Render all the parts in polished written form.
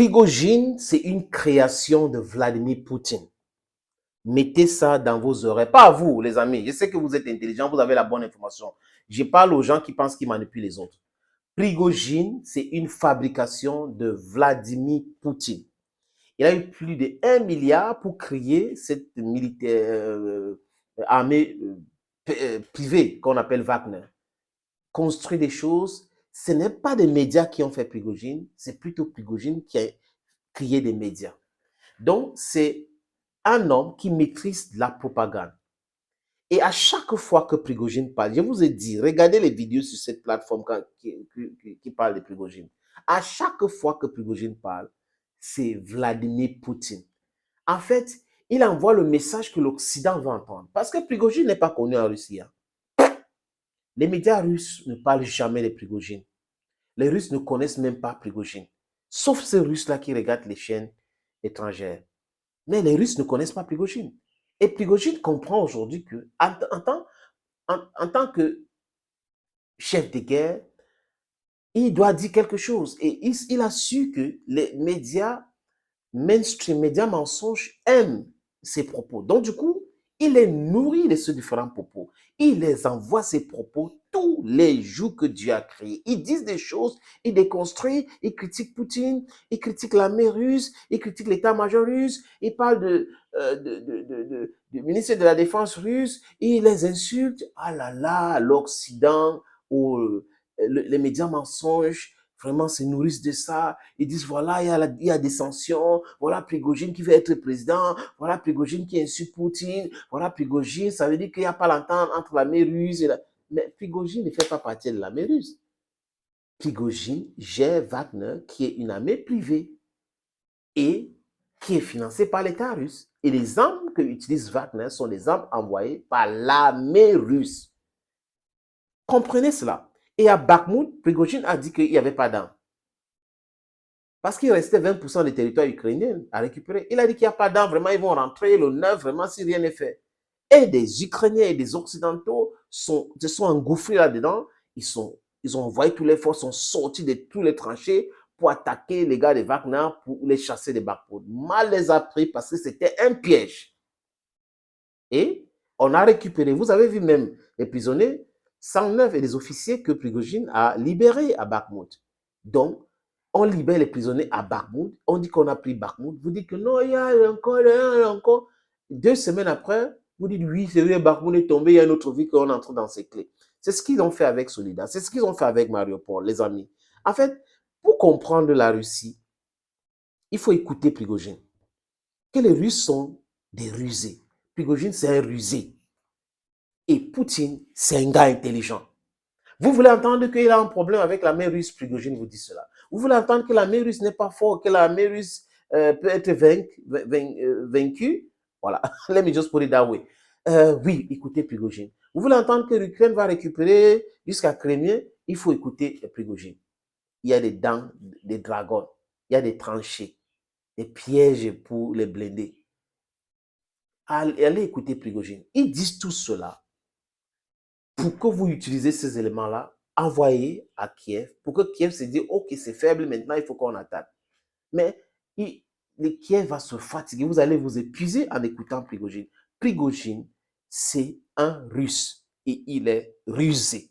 Prigogine, c'est une création de Vladimir Poutine. Mettez ça dans vos oreilles. Pas à vous, les amis. Je sais que vous êtes intelligents, vous avez la bonne information. Je parle aux gens qui pensent qu'ils manipulent les autres. Prigogine, c'est une fabrication de Vladimir Poutine. Il a eu plus de 1 milliard pour créer cette armée privée qu'on appelle Wagner. Construire des choses, ce n'est pas des médias qui ont fait Prigogine, c'est plutôt Prigogine qui a créé des médias. Donc, c'est un homme qui maîtrise la propagande. Et à chaque fois que Prigogine parle, je vous ai dit, regardez les vidéos sur cette plateforme qui parle de Prigogine. À chaque fois que Prigogine parle, c'est Vladimir Poutine. En fait, il envoie le message que l'Occident va entendre. Parce que Prigogine n'est pas connu en Russie. Les médias russes ne parlent jamais de Prigogine. Les Russes ne connaissent même pas Prigogine. Sauf ces Russes-là qui regardent les chaînes étrangères. Mais les Russes ne connaissent pas Prigogine. Et Prigogine comprend aujourd'hui que, en tant que chef de guerre, il doit dire quelque chose. Et il a su que les médias mainstream, médias mensonges aiment ses propos. Donc, du coup, il les nourrit de ces différents propos. Il les envoie ces propos tous les jours que Dieu a créés. Ils disent des choses, ils déconstruisent, ils critiquent Poutine, ils critiquent l'armée russe, ils critiquent l'état-major russe, ils parlent du ministre de la Défense russe, ils les insultent. Ah là là, l'Occident, les médias mensonges, vraiment se nourrissent de ça. Ils disent, voilà, il y a des sanctions, voilà Prigogine qui veut être président, voilà Prigogine qui insulte Poutine, voilà Prigogine, ça veut dire qu'il n'y a pas l'entente entre l'armée russe et la... Mais Prigogine ne fait pas partie de l'armée russe. Prigogine gère Wagner, qui est une armée privée et qui est financée par l'État russe. Et les armes que utilise Wagner sont des armes envoyées par l'armée russe. Comprenez cela. Et à Bakhmut, Prigogine a dit qu'il n'y avait pas d'armes. Parce qu'il restait 20% des territoires ukrainiens à récupérer. Il a dit qu'il n'y a pas d'armes, vraiment, ils vont rentrer le 9, vraiment, si rien n'est fait. Et des Ukrainiens et des Occidentaux se sont engouffrés là-dedans. Ils ont envoyé toutes les forces, sont sortis de tous les tranchées pour attaquer les gars de Wagner, pour les chasser des Bakhmut. Mal les a pris parce que c'était un piège. Et on a récupéré, vous avez vu même les prisonniers, 109 et les officiers que Prigogine a libérés à Bakhmut. Donc, on libère les prisonniers à Bakhmut, on dit qu'on a pris Bakhmut, vous dites que non, il y a encore. 2 semaines après, vous dites oui, c'est vrai, Bakhmut est tombé, il y a une autre vie qu'on entre dans ses clés. C'est ce qu'ils ont fait avec Solida, c'est ce qu'ils ont fait avec Mariupol, les amis. En fait, pour comprendre la Russie, il faut écouter Prigogine. Que les Russes sont des rusés. Prigogine, c'est un rusé. Et Poutine, c'est un gars intelligent. Vous voulez entendre qu'il a un problème avec l'armée russe, Prigogine vous dit cela. Vous voulez entendre que l'armée russe n'est pas forte, que l'armée russe peut être vaincue. Voilà, let me just put it that way. Oui, écoutez Prigogine. Vous voulez entendre que l'Ukraine va récupérer jusqu'à Crimée, il faut écouter Prigogine. Il y a des dents, des dragons, il y a des tranchées, des pièges pour les blindés. Allez écouter Prigogine. Ils disent tout cela pour que vous utilisez ces éléments-là, envoyez à Kiev, pour que Kiev se dise, ok, c'est faible, maintenant il faut qu'on attaque. Mais Kiev va se fatiguer, vous allez vous épuiser en écoutant Prigogine. Prigogine, c'est un Russe et il est rusé.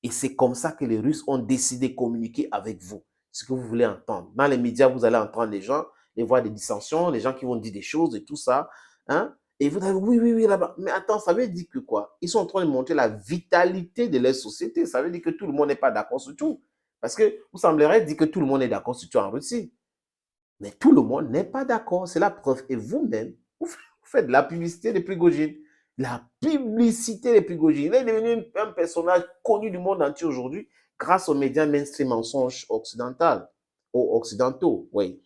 Et c'est comme ça que les Russes ont décidé de communiquer avec vous, ce que vous voulez entendre. Dans les médias, vous allez entendre les gens, les voix des dissensions, les gens qui vont dire des choses et tout ça. Hein? Et vous allez, oui, là-bas. Mais attends, ça veut dire que quoi? Ils sont en train de montrer la vitalité de leur société. Ça veut dire que tout le monde n'est pas d'accord sur tout. Parce que vous sembleriez dire que tout le monde est d'accord sur tout en Russie. Mais tout le monde n'est pas d'accord. C'est la preuve. Et vous-même, vous faites de la publicité de Prigogine. La publicité de Prigogine. Il est devenu un personnage connu du monde entier aujourd'hui grâce aux médias mainstream mensonges occidentaux. Oui.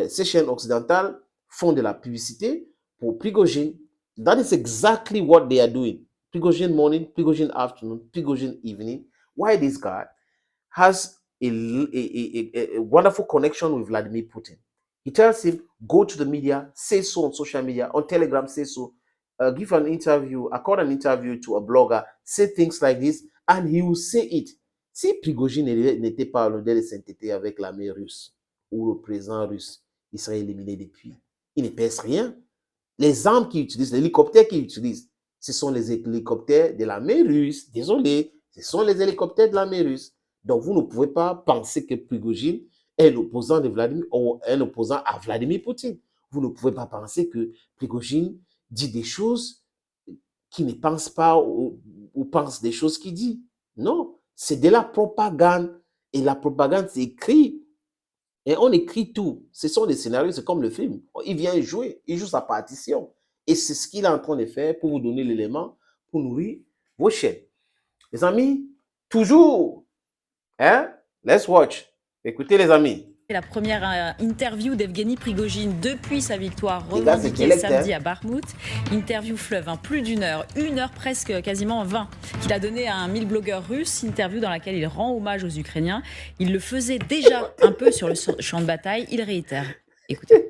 Ces chaînes occidentales font de la publicité pour Prigogine. That is exactly what they are doing. Prigogine morning, Prigogine afternoon, Prigogine evening. Why this guy has a wonderful connection with Vladimir Putin. He tells him, go to the media, say so on social media, on Telegram, say so, give an interview, accord an interview to a blogger, say things like this, and he will say it. Si Prigogine n'était pas en de sainteté avec l'armée russe, où le président russe, il serait éliminé depuis. Ils ne pèsent rien. Les armes qu'ils utilisent, les hélicoptères qu'ils utilisent, ce sont les hélicoptères de l'armée russe. Désolé, ce sont les hélicoptères de l'armée russe. Donc, vous ne pouvez pas penser que Prigojine est l'opposant de Vladimir, ou un opposant à Vladimir Poutine. Vous ne pouvez pas penser que Prigojine dit des choses qu'il ne pense pas ou pense des choses qu'il dit. Non, c'est de la propagande. Et la propagande, c'est écrit. Et on écrit tout. Ce sont des scénarios, c'est comme le film. Il vient jouer, il joue sa partition. Et c'est ce qu'il est en train de faire pour vous donner l'élément pour nourrir vos chaînes. Les amis, toujours, hein? Let's watch. Écoutez les amis. La première interview d'Evgeny Prigojine depuis sa victoire revendiquée samedi à Bakhmout. Interview fleuve, plus d'une heure, 1 heure presque, quasiment 20, qu'il a donné à un 1000 blogueurs russes. Interview dans laquelle il rend hommage aux Ukrainiens. Il le faisait déjà un peu sur le champ de bataille. Il réitère. Écoutez.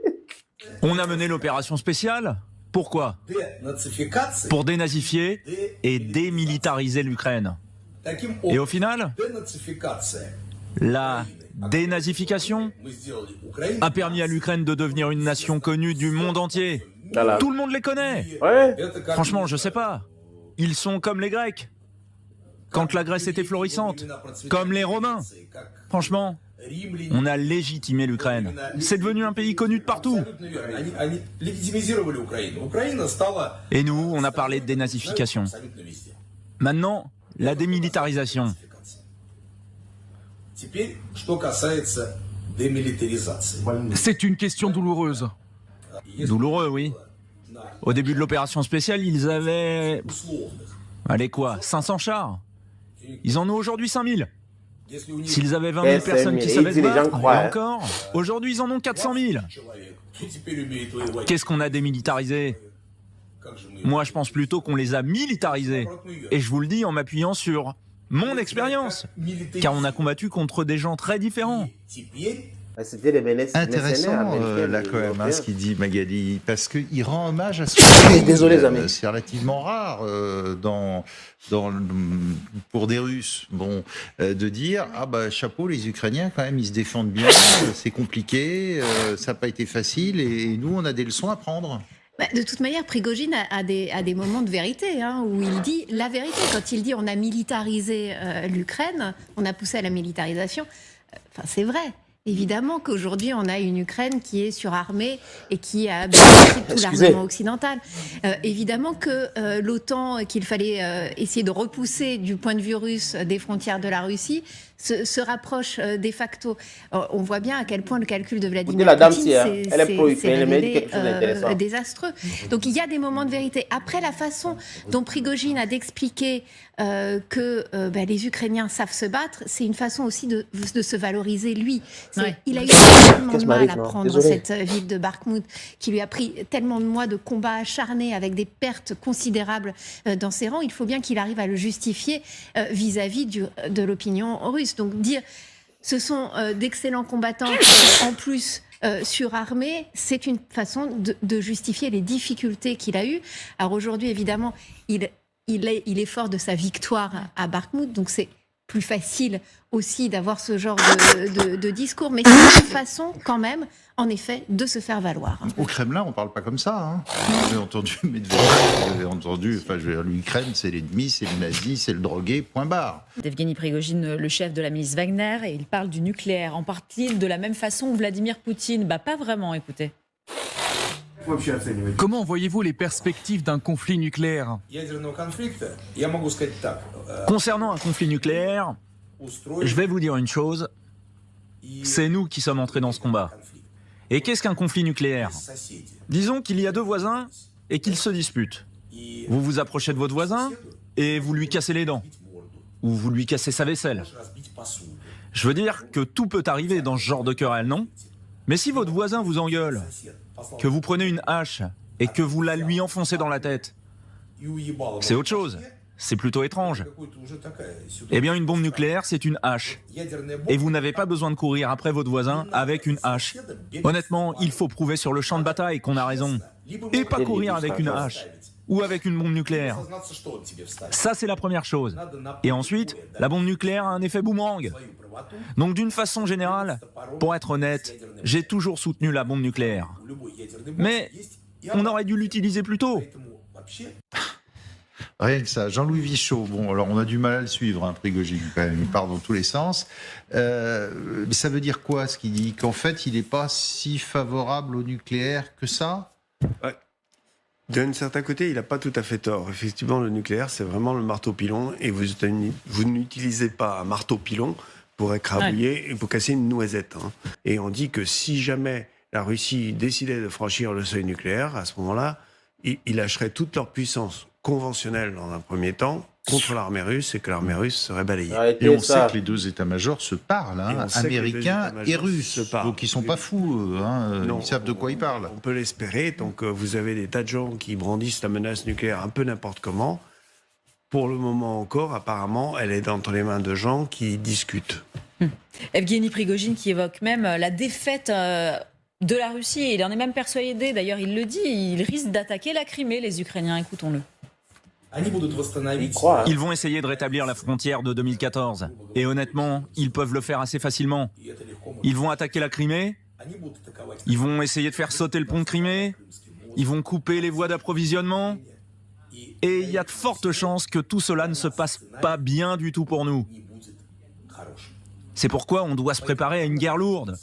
On a mené l'opération spéciale. Pourquoi? Pour dénazifier et démilitariser l'Ukraine. Et au final, la dénazification a permis à l'Ukraine de devenir une nation connue du monde entier. Voilà. Tout le monde les connaît. Ouais. Franchement, je sais pas. Ils sont comme les Grecs. Quand la Grèce était florissante. Comme les Romains. Franchement, on a légitimé l'Ukraine. C'est devenu un pays connu de partout. Et nous, on a parlé de dénazification. Maintenant, la démilitarisation. C'est une question douloureuse. Douloureux, oui. Au début de l'opération spéciale, ils avaient... Allez quoi, 500 chars. Ils en ont aujourd'hui 5000. S'ils avaient 20 000 personnes qui savaient se battre, et encore, aujourd'hui ils en ont 400 000. Qu'est-ce qu'on a démilitarisé? Moi je pense plutôt qu'on les a militarisés. Et je vous le dis en m'appuyant sur mon expérience. Car on a combattu contre des gens très différents. Intéressant là quand même ce qu'il dit Magali, parce qu'il rend hommage à ce que désolé, amis. C'est relativement rare pour des Russes, de dire ah bah chapeau, les Ukrainiens quand même ils se défendent bien, c'est compliqué, ça n'a pas été facile et nous on a des leçons à prendre. De toute manière, Prigojine a des moments de vérité, où il dit la vérité. Quand il dit on a militarisé l'Ukraine, on a poussé à la militarisation, c'est vrai. Évidemment qu'aujourd'hui, on a une Ukraine qui est surarmée et qui a bénéficié de tout l'armement occidental. Évidemment que l'OTAN, qu'il fallait essayer de repousser du point de vue russe des frontières de la Russie, se rapproche de facto. On voit bien à quel point le calcul de Vladimir Poutine c'est désastreux. Donc il y a des moments de vérité. Après, la façon dont Prigojine a d'expliquer que les Ukrainiens savent se battre, c'est une façon aussi de se valoriser lui. Ouais. Il a eu tellement de mal à prendre cette ville de Bakhmout, qui lui a pris tellement de mois de combats acharnés avec des pertes considérables dans ses rangs. Il faut bien qu'il arrive à le justifier vis-à-vis de l'opinion russe. Donc dire ce sont d'excellents combattants en plus surarmés, c'est une façon de justifier les difficultés qu'il a eues. Alors aujourd'hui, évidemment, il est fort de sa victoire à Bakhmout, donc c'est plus facile aussi d'avoir ce genre de discours, mais c'est une façon quand même, en effet, de se faire valoir. Au Kremlin, on ne parle pas comme ça. J'ai entendu Medvedev, j'ai entendu, l'Ukraine, c'est l'ennemi, c'est le nazi, c'est le drogué, point barre. Evgeny Prigojine, le chef de la milice Wagner, et il parle du nucléaire. En partie de la même façon que Vladimir Poutine. Pas vraiment, écoutez. Comment voyez-vous les perspectives d'un conflit nucléaire? Concernant un conflit nucléaire, je vais vous dire une chose, c'est nous qui sommes entrés dans ce combat. Et qu'est-ce qu'un conflit nucléaire? Disons qu'il y a deux voisins et qu'ils se disputent. Vous vous approchez de votre voisin et vous lui cassez les dents. Ou vous lui cassez sa vaisselle. Je veux dire que tout peut arriver dans ce genre de querelle, non? Mais si votre voisin vous engueule, que vous prenez une hache et que vous la lui enfoncez dans la tête, c'est autre chose. C'est plutôt étrange. Eh bien, une bombe nucléaire, c'est une hache. Et vous n'avez pas besoin de courir après votre voisin avec une hache. Honnêtement, il faut prouver sur le champ de bataille qu'on a raison. Et pas courir avec une hache ou avec une bombe nucléaire. Ça, c'est la première chose. Et ensuite, la bombe nucléaire a un effet boomerang. Donc d'une façon générale, pour être honnête, j'ai toujours soutenu la bombe nucléaire. Mais on aurait dû l'utiliser plus tôt. Rien que ça. Jean-Louis Vichot, bon, alors on a du mal à le suivre, hein, Prigojine, quand même, il part dans tous les sens. Mais ça veut dire quoi, ce qu'il dit? Qu'en fait, il n'est pas si favorable au nucléaire que ça? D'un certain côté, il n'a pas tout à fait tort. Effectivement, le nucléaire, c'est vraiment le marteau-pilon, et vous n'utilisez pas un marteau-pilon pour écrabouiller et pour casser une noisette. Hein. Et on dit que si jamais la Russie décidait de franchir le seuil nucléaire, à ce moment-là, ils lâcheraient toute leur puissance conventionnelle dans un premier temps contre l'armée russe, et que l'armée russe serait balayée. Et on sait que les deux états-majors se parlent, hein, américains et russes. Donc ils ne sont pas fous, hein, non, ils savent de quoi ils parlent. On peut l'espérer. Donc vous avez des tas de gens qui brandissent la menace nucléaire un peu n'importe comment. Pour le moment encore, apparemment, elle est entre les mains de gens qui discutent. Evgeny Prigojine qui évoque même la défaite de la Russie. Il en est même persuadé, d'ailleurs il le dit, il risque d'attaquer la Crimée, les Ukrainiens. Écoutons-le. Ils vont essayer de rétablir la frontière de 2014. Et honnêtement, ils peuvent le faire assez facilement. Ils vont attaquer la Crimée, ils vont essayer de faire sauter le pont de Crimée, ils vont couper les voies d'approvisionnement. Et il y a de fortes chances que tout cela ne se passe pas bien du tout pour nous. C'est pourquoi on doit se préparer à une guerre lourde.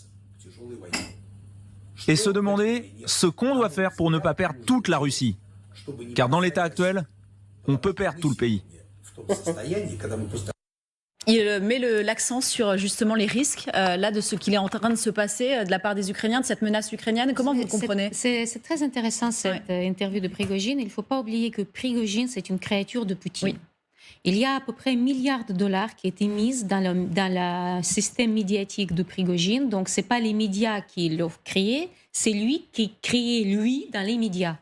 Et se demander ce qu'on doit faire pour ne pas perdre toute la Russie. Car dans l'état actuel, on peut perdre tout le pays. Il met l'accent sur justement les risques là de ce qu'il est en train de se passer de la part des Ukrainiens, de cette menace ukrainienne. Comment vous le comprenez? C'est très intéressant cette interview de Prigojine. Il ne faut pas oublier que Prigojine, c'est une créature de Poutine. Oui. Il y a à peu près $1 milliard qui a été mis dans le système médiatique de Prigojine. Donc, ce n'est pas les médias qui l'ont créé, c'est lui qui crée lui dans les médias.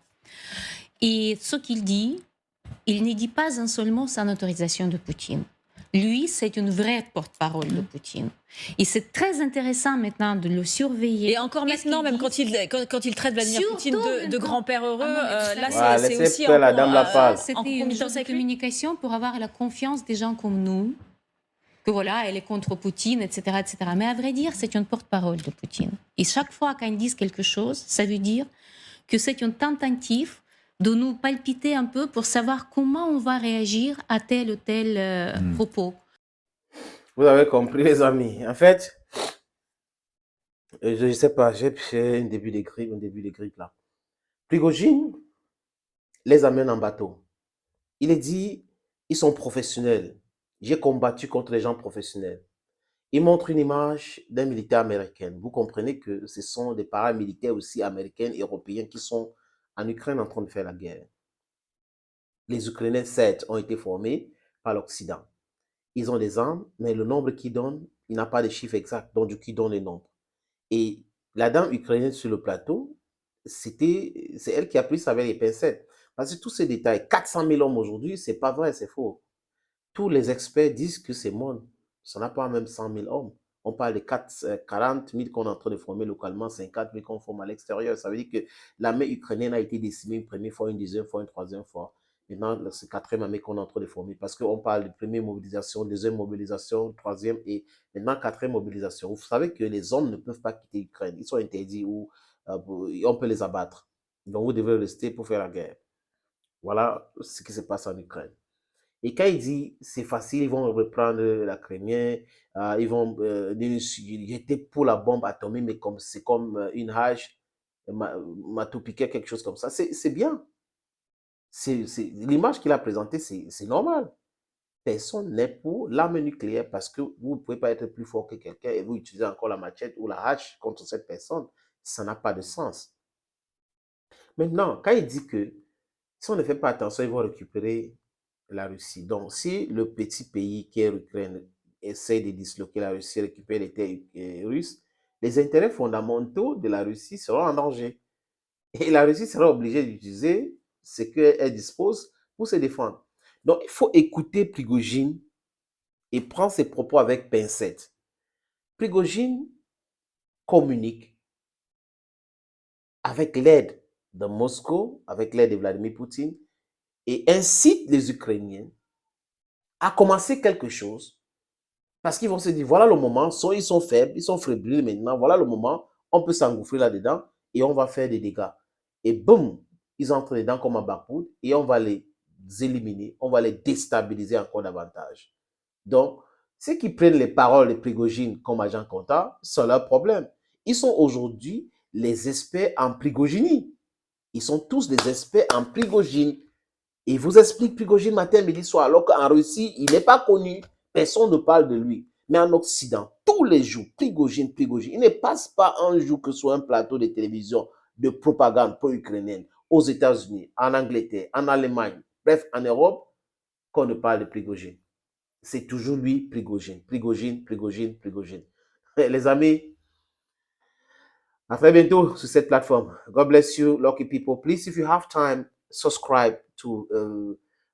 Et ce qu'il dit, il ne dit pas seulement sans autorisation de Poutine. Lui, c'est une vraie porte-parole de Poutine. Et c'est très intéressant maintenant de le surveiller. Et encore maintenant, même quand il traite Vladimir Poutine de grand-père heureux, là, c'est aussi c'était une chose de communication pour avoir la confiance des gens comme nous, que voilà, elle est contre Poutine, etc., etc. Mais à vrai dire, c'est une porte-parole de Poutine. Et chaque fois qu'ils disent quelque chose, ça veut dire que c'est une tentative de nous palpiter un peu pour savoir comment on va réagir à tel ou tel propos. Vous avez compris, les amis. En fait, je ne sais pas, j'ai un début de grippe là. Prigojine les amène en bateau. Il est dit, ils sont professionnels. J'ai combattu contre les gens professionnels. Il montre une image d'un militaire américain. Vous comprenez que ce sont des paramilitaires aussi américains, européens qui sont en Ukraine en train de faire la guerre. Les Ukrainiens, certes, ont été formés par l'Occident. Ils ont des armes, mais le nombre qu'ils donnent, il n'a pas de chiffre exact, donc du coup, ils donnent les nombres. Et la dame ukrainienne sur le plateau, c'est elle qui a pris ça avec les pincettes. Parce que tous ces détails, 400 000 hommes aujourd'hui, c'est pas vrai, c'est faux. Tous les experts disent que c'est moins. Ça n'a pas même 100 000 hommes. On parle de 40 000 qu'on est en train de former localement, 50 000 qu'on forme à l'extérieur. Ça veut dire que l'armée ukrainienne a été décimée une première fois, une deuxième fois, une troisième fois. Maintenant, c'est la 4e armée qu'on est en train de former. Parce qu'on parle de première mobilisation, deuxième mobilisation, troisième et maintenant 4e mobilisation. Vous savez que les hommes ne peuvent pas quitter l'Ukraine. Ils sont interdits ou on peut les abattre. Donc vous devez rester pour faire la guerre. Voilà ce qui se passe en Ukraine. Et quand il dit c'est facile, ils vont reprendre la Crimée, ils vont jeter pour la bombe atomique, mais c'est comme une hache, m'a tout piqué, quelque chose comme ça. C'est bien. L'image qu'il a présentée, c'est normal. Personne n'est pour l'arme nucléaire parce que vous ne pouvez pas être plus fort que quelqu'un et vous utilisez encore la machette ou la hache contre cette personne. Ça n'a pas de sens. Maintenant, quand il dit que si on ne fait pas attention, ils vont récupérer la Russie. Donc, si le petit pays qui est l'Ukraine essaie de disloquer la Russie, récupérer les terres russes, les intérêts fondamentaux de la Russie seront en danger. Et la Russie sera obligée d'utiliser ce qu'elle dispose pour se défendre. Donc, il faut écouter Prigojine et prendre ses propos avec pincette. Prigojine communique avec l'aide de Moscou, avec l'aide de Vladimir Poutine, et incite les Ukrainiens à commencer quelque chose Parce qu'ils vont se dire, voilà le moment, ils sont faibles, ils sont fébrile maintenant, voilà le moment, on peut s'engouffrer là-dedans et on va faire des dégâts. Et boum, ils entrent dedans comme un Bakhmout et on va les éliminer, on va les déstabiliser encore davantage. Donc, ceux qui prennent les paroles de Prigojine comme agent comptable, c'est leur problème. Ils sont aujourd'hui les experts en Prigoginie. Ils sont tous des experts en Prigojine. Ils vous expliquent Prigojine matin, midi, soir, alors qu'en Russie, il n'est pas connu. Personne ne parle de lui. Mais en Occident, tous les jours, Prigojine. Il ne passe pas un jour que ce soit un plateau de télévision de propagande pro-ukrainienne aux États-Unis, en Angleterre, en Allemagne, bref, en Europe, qu'on ne parle de Prigojine. C'est toujours lui, Prigojine. Les amis, à très bientôt sur cette plateforme. God bless you, lucky people. Please, if you have time, subscribe to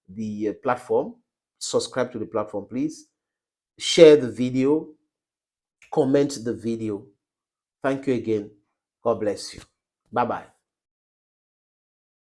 the platform. Subscribe to the platform, please. Share the video. Comment the video. Thank you again. God bless you. Bye-bye.